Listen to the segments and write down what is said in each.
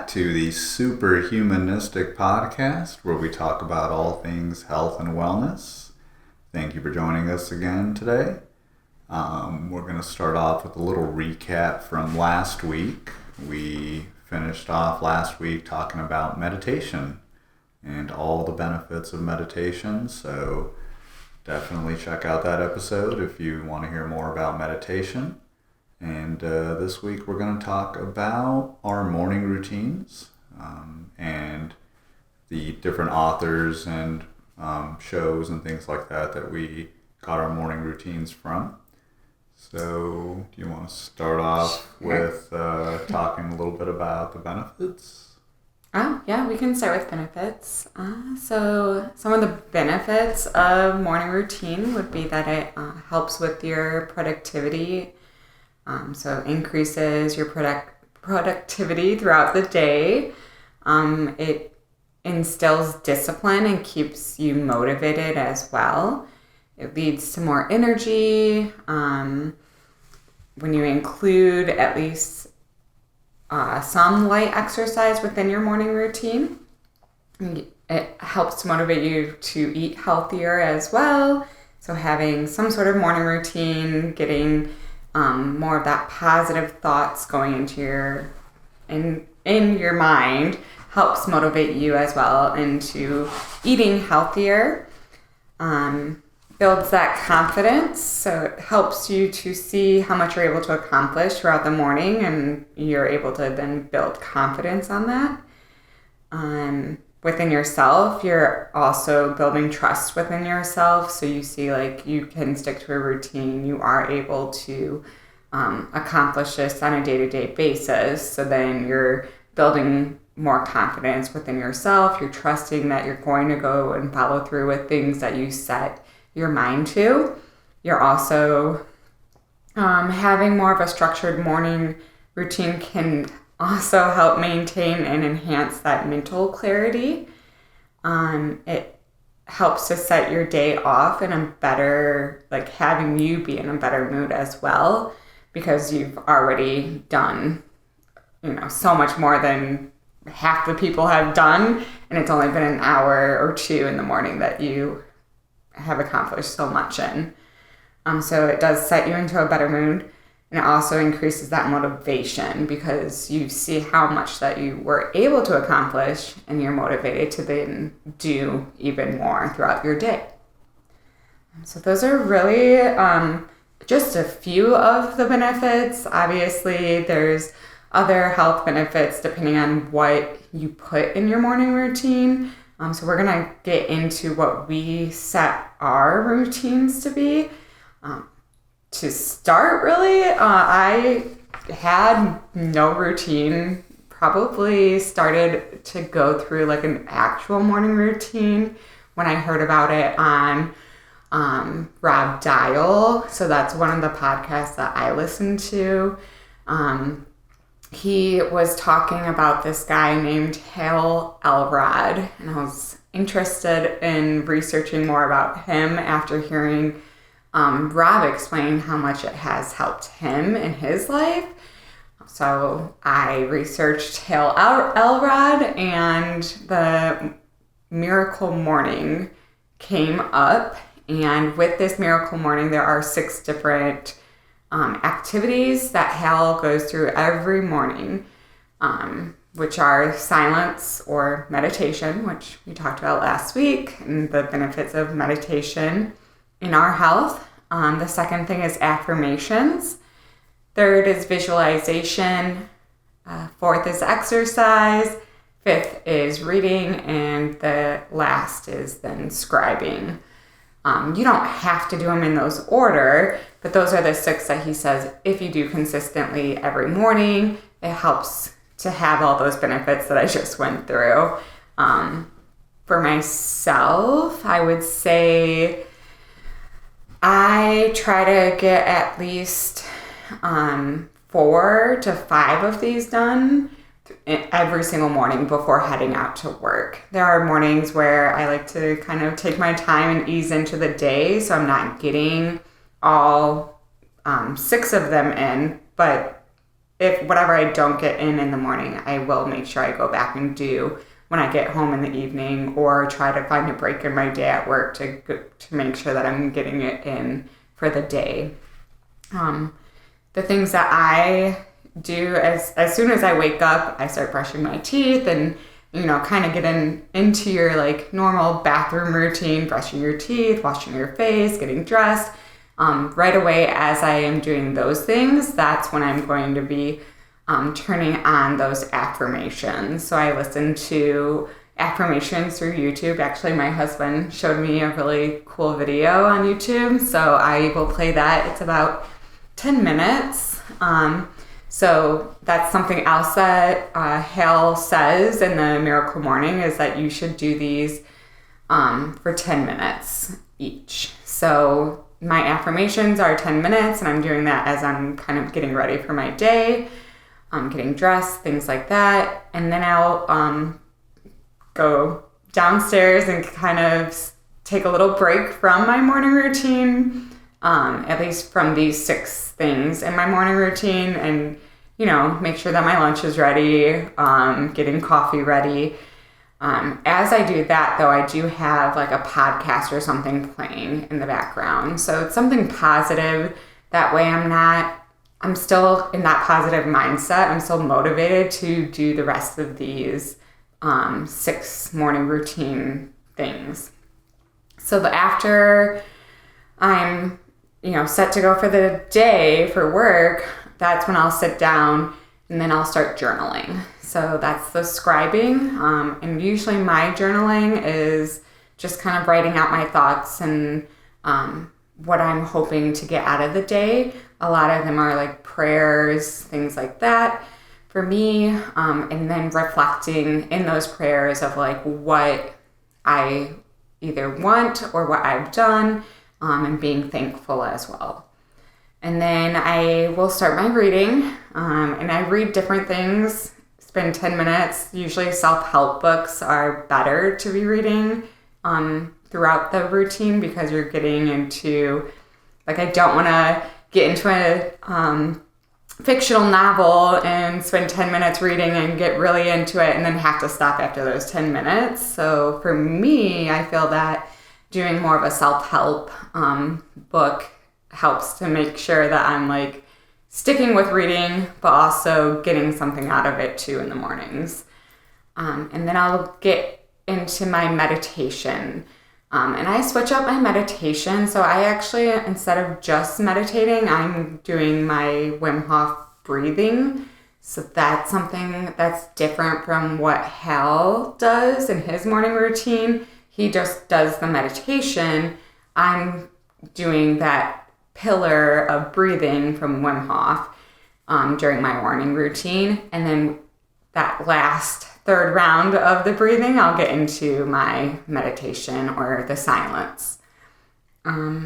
to the Superhumanistic Podcast, where we talk about all things health and wellness. Thank you for joining us again today. We're going to start off with a little recap from last week. We finished off last week talking about meditation and all the benefits of meditation, so definitely check out that episode if you want to hear more about meditation. And this week we're going to talk about our morning routines and the different authors and shows and things like that we got our morning routines from. So do you want to start off with talking a little bit about the benefits? Yeah, we can start with benefits. So some of the benefits of morning routine would be that it helps with your productivity. So increases your productivity throughout the day. It instills discipline and keeps you motivated as well. It leads to more energy. When you include at least some light exercise within your morning routine, it helps to motivate you to eat healthier as well. So having some sort of morning routine, getting more of that positive thoughts going into in your mind helps motivate you as well into eating healthier. Builds that confidence, so it helps you to see how much you're able to accomplish throughout the morning, and you're able to then build confidence on that. Within yourself, you're also building trust within yourself, so you see like you can stick to a routine, you are able to accomplish this on a day-to-day basis, so then you're building more confidence within yourself, you're trusting that you're going to go and follow through with things that you set your mind to. You're also having more of a structured morning routine can also help maintain and enhance that mental clarity. It helps to set your day off in a better, like having you be in a better mood as well, because you've already done, so much more than half the people have done, and it's only been an hour or two in the morning that you have accomplished so much in. So it does set you into a better mood, and it also increases that motivation because you see how much that you were able to accomplish, and you're motivated to then do even more throughout your day. So those are really just a few of the benefits. Obviously, there's other health benefits depending on what you put in your morning routine. So we're going to get into what we set our routines to be. To start, really, I had no routine. Probably started to go through like an actual morning routine when I heard about it on Rob Dial. So that's one of the podcasts that I listened to. He was talking about this guy named Hal Elrod, and I was interested in researching more about him after hearing Rob explain how much it has helped him in his life. So I researched Hal Elrod, and the Miracle Morning came up. And with this Miracle Morning, there are 6 different activities that Hal goes through every morning, which are silence or meditation, which we talked about last week, and the benefits of meditation in our health. The second thing is affirmations. Third is visualization. Fourth is exercise. Fifth is reading. And the last is then scribing. You don't have to do them in those order, but those are the 6 that he says if you do consistently every morning, it helps to have all those benefits that I just went through. For myself, I would say I try to get at least 4 to 5 of these done every single morning before heading out to work. There are mornings where I like to kind of take my time and ease into the day, so I'm not getting all 6 of them in, but if whatever I don't get in the morning, I will make sure I go back and do when I get home in the evening, or try to find a break in my day at work to make sure that I'm getting it in for the day. The things that I do as soon as I wake up, I start brushing my teeth and, kind of getting into your like normal bathroom routine, brushing your teeth, washing your face, getting dressed. Right away as I am doing those things, that's when I'm going to be turning on those affirmations. So I listen to affirmations through YouTube. Actually, my husband showed me a really cool video on YouTube, so I will play that. It's about 10 minutes. So that's something else that Hale says in the Miracle Morning, is that you should do these for 10 minutes each. So my affirmations are 10 minutes, and I'm doing that as I'm kind of getting ready for my day. I'm getting dressed, things like that. And then I'll go downstairs and kind of take a little break from my morning routine, at least from these 6 things in my morning routine, and, make sure that my lunch is ready, getting coffee ready. As I do that, though, I do have like a podcast or something playing in the background. So it's something positive. That way I'm still in that positive mindset. I'm still motivated to do the rest of these 6 morning routine things. So after I'm, set to go for the day for work, that's when I'll sit down and then I'll start journaling. So that's the scribing. And usually my journaling is just kind of writing out my thoughts and what I'm hoping to get out of the day. A lot of them are like prayers, things like that for me. And then reflecting in those prayers of like what I either want or what I've done, and being thankful as well. And then I will start my reading, and I read different things, spend 10 minutes. Usually self-help books are better to be reading throughout the routine, because you're getting into, like, I don't want to get into a fictional novel and spend 10 minutes reading and get really into it and then have to stop after those 10 minutes. So for me, I feel that doing more of a self-help book helps to make sure that I'm like sticking with reading, but also getting something out of it too in the mornings. And then I'll get into my meditation. And I switch up my meditation. So I actually, instead of just meditating, I'm doing my Wim Hof breathing. So that's something that's different from what Hal does in his morning routine. He just does the meditation. I'm doing that pillar of breathing from Wim Hof during my morning routine. And then that last third round of the breathing, I'll get into my meditation or the silence.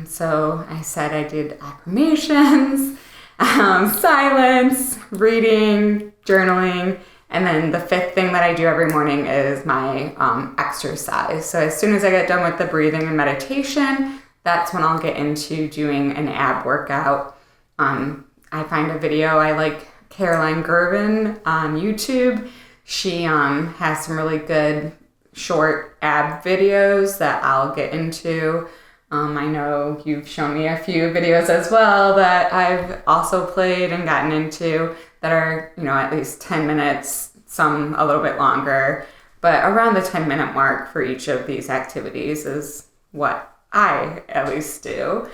So I said I did affirmations, silence, reading, journaling, and then the 5th thing that I do every morning is my exercise. So as soon as I get done with the breathing and meditation, that's when I'll get into doing an ab workout. I find a video, I like Caroline Gervin on YouTube. She has some really good short ab videos that I'll get into. I know you've shown me a few videos as well that I've also played and gotten into that are, at least 10 minutes, some a little bit longer. But around the 10-minute mark for each of these activities is what I at least do.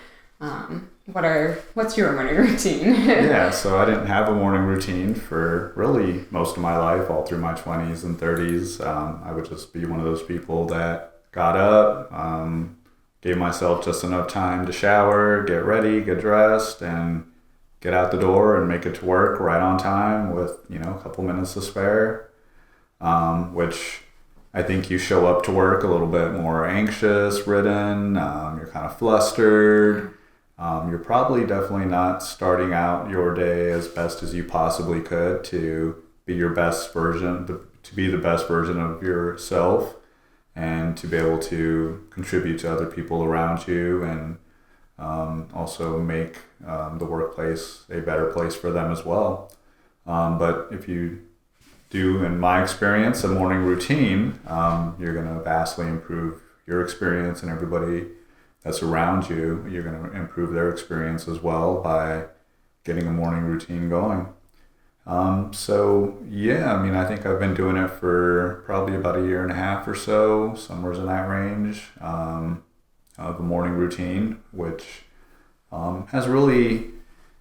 What's your morning routine? Yeah, so I didn't have a morning routine for really most of my life, all through my 20s and 30s. I would just be one of those people that got up, gave myself just enough time to shower, get ready, get dressed, and get out the door and make it to work right on time with, a couple minutes to spare, which I think you show up to work a little bit more anxious, ridden, you're kind of flustered. You're probably definitely not starting out your day as best as you possibly could to be your best version, to be the best version of yourself, and to be able to contribute to other people around you, and also make the workplace a better place for them as well. But if you do, in my experience, a morning routine, you're going to vastly improve your experience, and everybody that's around you, you're going to improve their experience as well by getting a morning routine going. So yeah, I mean, I think I've been doing it for probably about a year and a half or so, somewhere in that range, of a morning routine, which has really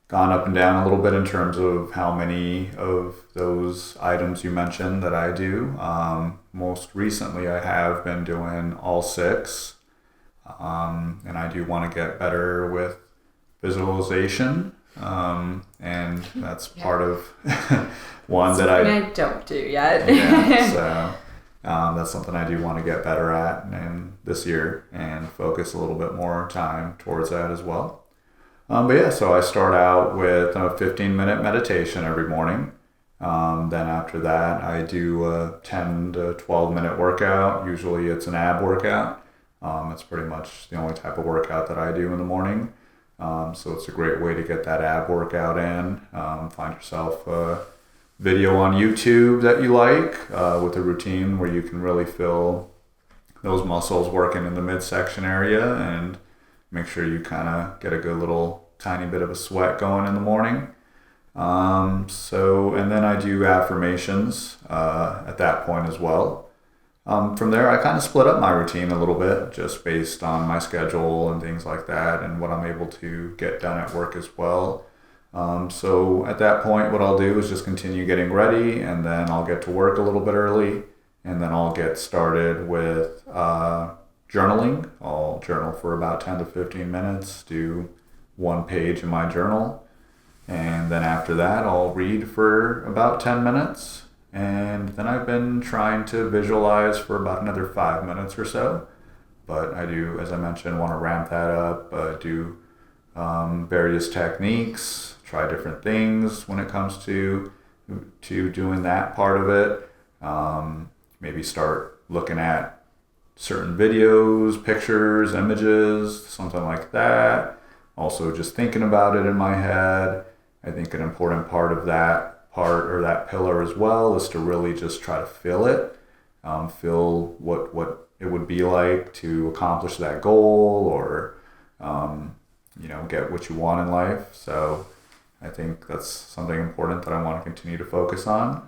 gone up and down a little bit in terms of how many of those items you mentioned that I do. Most recently, I have been doing all 6, and I do want to get better with visualization, and that's part of one that I don't do yet. Yeah, so that's something I do want to get better at and this year, and focus a little bit more time towards that as well. But yeah, so I start out with a 15-minute meditation every morning. Then after that, I do a 10 to 12-minute workout. Usually it's an ab workout. It's pretty much the only type of workout that I do in the morning. So it's a great way to get that ab workout in. Find yourself a video on YouTube that you like, with a routine where you can really feel those muscles working in the midsection area, and make sure you kind of get a good little tiny bit of a sweat going in the morning. And then I do affirmations at that point as well. From there, I kind of split up my routine a little bit, just based on my schedule and things like that, and what I'm able to get done at work as well. So at that point, what I'll do is just continue getting ready, and then I'll get to work a little bit early, and then I'll get started with journaling. I'll journal for about 10 to 15 minutes, do 1 page in my journal. And then after that, I'll read for about 10 minutes. And then I've been trying to visualize for about another 5 minutes or so. But I do, as I mentioned, want to ramp that up, do various techniques, try different things when it comes to doing that part of it. Maybe start looking at certain videos, pictures, images, something like that. Also just thinking about it in my head. I think an important part of that part, or that pillar as well, is to really just try to feel it. Feel what it would be like to accomplish that goal, or get what you want in life. So I think that's something important that I want to continue to focus on.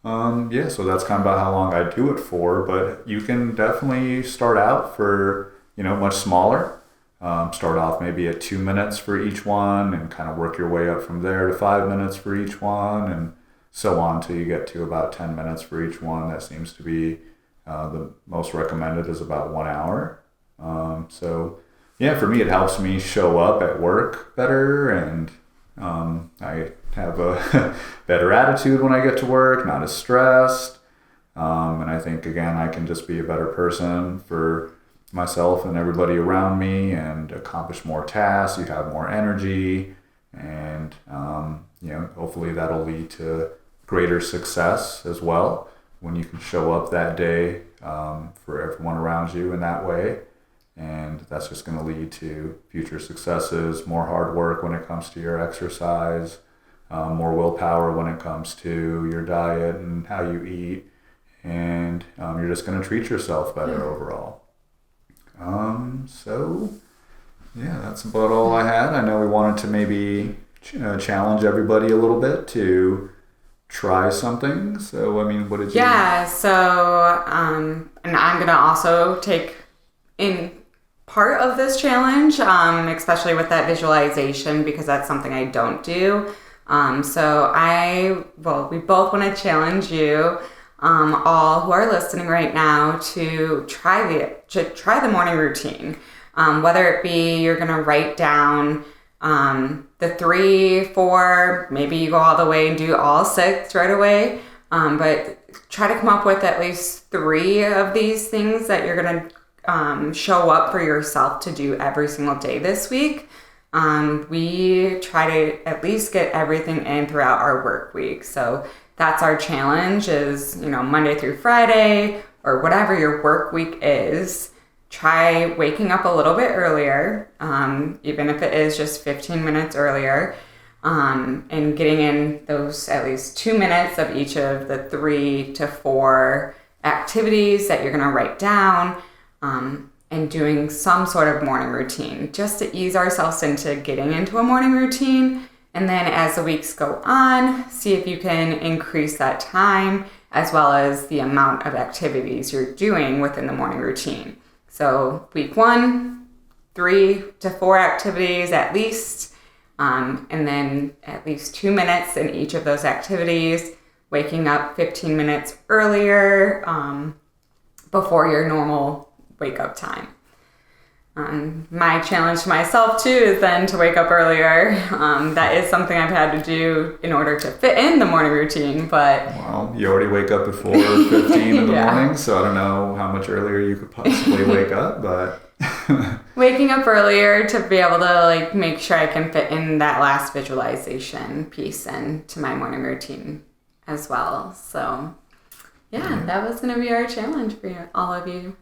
So that's kind of about how long I do it for, but you can definitely start out for, much smaller. Start off maybe at 2 minutes for each one, and kind of work your way up from there to 5 minutes for each one, and so on till you get to about 10 minutes for each one. That seems to be the most recommended, is about 1 hour. For me, it helps me show up at work better, and I have a better attitude when I get to work, not as stressed. And I think, again, I can just be a better person for myself and everybody around me, and accomplish more tasks. You have more energy, and hopefully that'll lead to greater success as well when you can show up that day for everyone around you in that way. And that's just going to lead to future successes, more hard work when it comes to your exercise, more willpower when it comes to your diet and how you eat, and you're just going to treat yourself better overall. That's about all I had. I know we wanted to maybe challenge everybody a little bit to try something. So, what did you... Yeah, so, and I'm going to also take in part of this challenge, especially with that visualization, because that's something I don't do. We both want to challenge you, all who are listening right now, to try the morning routine. Whether it be you're going to write down the 3, 4, maybe you go all the way and do all 6 right away. But try to come up with at least 3 of these things that you're going to show up for yourself to do every single day this week. We try to at least get everything in throughout our work week. So that's our challenge, is, Monday through Friday, or whatever your work week is. Try waking up a little bit earlier, even if it is just 15 minutes earlier. and getting in those at least 2 minutes of each of the 3 to 4 activities that you're going to write down, and doing some sort of morning routine just to ease ourselves into getting into a morning routine. And then as the weeks go on, see if you can increase that time as well as the amount of activities you're doing within the morning routine. So week 1, 3 to 4 activities at least, and then at least 2 minutes in each of those activities, waking up 15 minutes earlier before your normal wake up time. My challenge to myself too is then to wake up earlier. That is something I've had to do in order to fit in the morning routine, but... Well, you already wake up at 4:15 in the Yeah. morning, so I don't know how much earlier you could possibly wake up, but... Waking up earlier to be able to make sure I can fit in that last visualization piece into my morning routine as well. So yeah, that was going to be our challenge for you, all of you.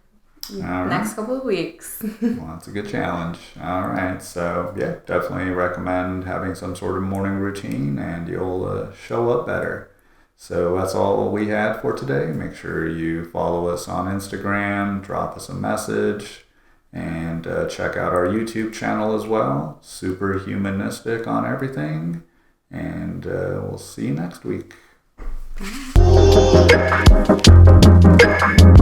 All right. Next couple of weeks. Well, that's a good challenge. All right. So, yeah, definitely recommend having some sort of morning routine and you'll show up better. So that's all we had for today. Make sure you follow us on Instagram, drop us a message, and check out our YouTube channel as well. Super Humanistic on everything. And we'll see you next week. Bye.